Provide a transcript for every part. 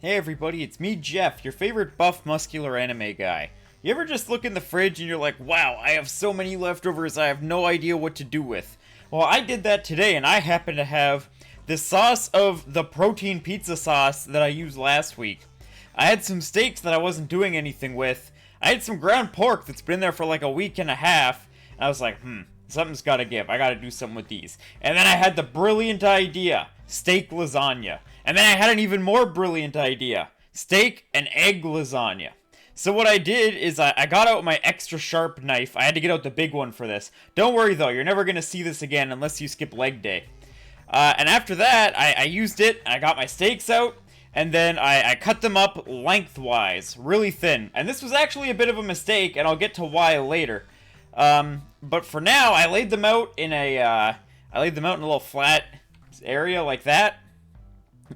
Hey everybody, it's me, Jeff, your favorite buff, muscular anime guy. You ever just look in the fridge and you're like, wow, I have so many leftovers I have no idea what to do with? Well, I did that today, and I happen to have the sauce of the protein pizza sauce that I used last week. I had some steaks that I wasn't doing anything with. I had some ground pork that's been there for like a week and a half, and I was like, something's gotta give. I gotta do something with these. And then I had the brilliant idea, steak lasagna. And then I had an even more brilliant idea, steak and egg lasagna. So what I did is I got out my extra sharp knife. I had to get out the big one for this. Don't worry though, you're never gonna see this again unless you skip leg day. And after that, I used it, I got my steaks out, and then I cut them up lengthwise, really thin. And this was actually a bit of a mistake, and I'll get to why later. But for now, I laid them out in a little flat area like that.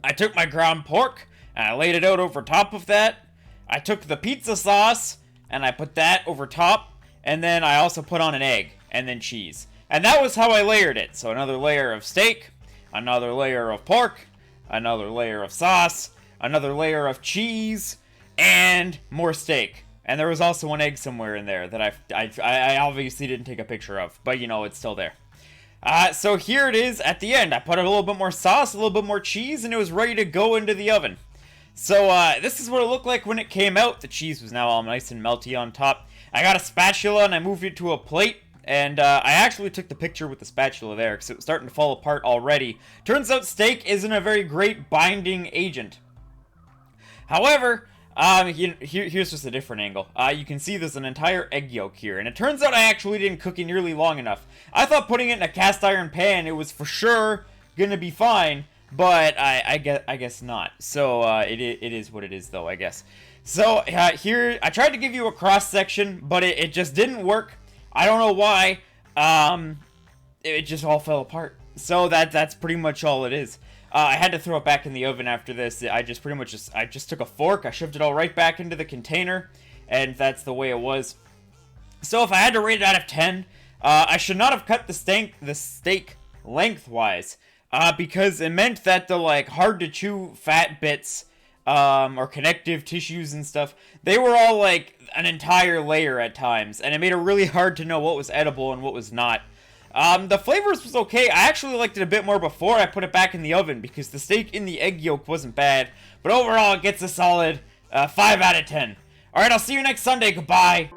I took my ground pork, and I laid it out over top of that. I took the pizza sauce, and I put that over top, and then I also put on an egg, and then cheese. And that was how I layered it. So another layer of steak, another layer of pork, another layer of sauce, another layer of cheese, and more steak. And there was also one egg somewhere in there that I obviously didn't take a picture of, but you know, it's still there. So here it is at the end. I put a little bit more sauce, a little bit more cheese, and it was ready to go into the oven. So this is what it looked like when it came out. The cheese was now all nice and melty on top. I got a spatula and I moved it to a plate. And I actually took the picture with the spatula there because it was starting to fall apart already. Turns out steak isn't a very great binding agent. However, here's just a different angle. You can see there's an entire egg yolk here, and it turns out I actually didn't cook it nearly long enough. I thought putting it in a cast iron pan, it was for sure gonna be fine, but I guess not. So it is what it is, though, I guess. So here, I tried to give you a cross section, but it just didn't work. I don't know why. It just all fell apart. So that's pretty much all it is. I had to throw it back in the oven after this. I just took a fork, I shoved it all right back into the container, and that's the way it was. So if I had to rate it out of 10, I should not have cut the steak lengthwise, because it meant that the like hard to chew fat bits, or connective tissues and stuff, they were all like an entire layer at times, and it made it really hard to know what was edible and what was not. The flavors was okay. I actually liked it a bit more before I put it back in the oven because the steak in the egg yolk wasn't bad. But overall, it gets a solid 5 out of 10. Alright, I'll see you next Sunday. Goodbye.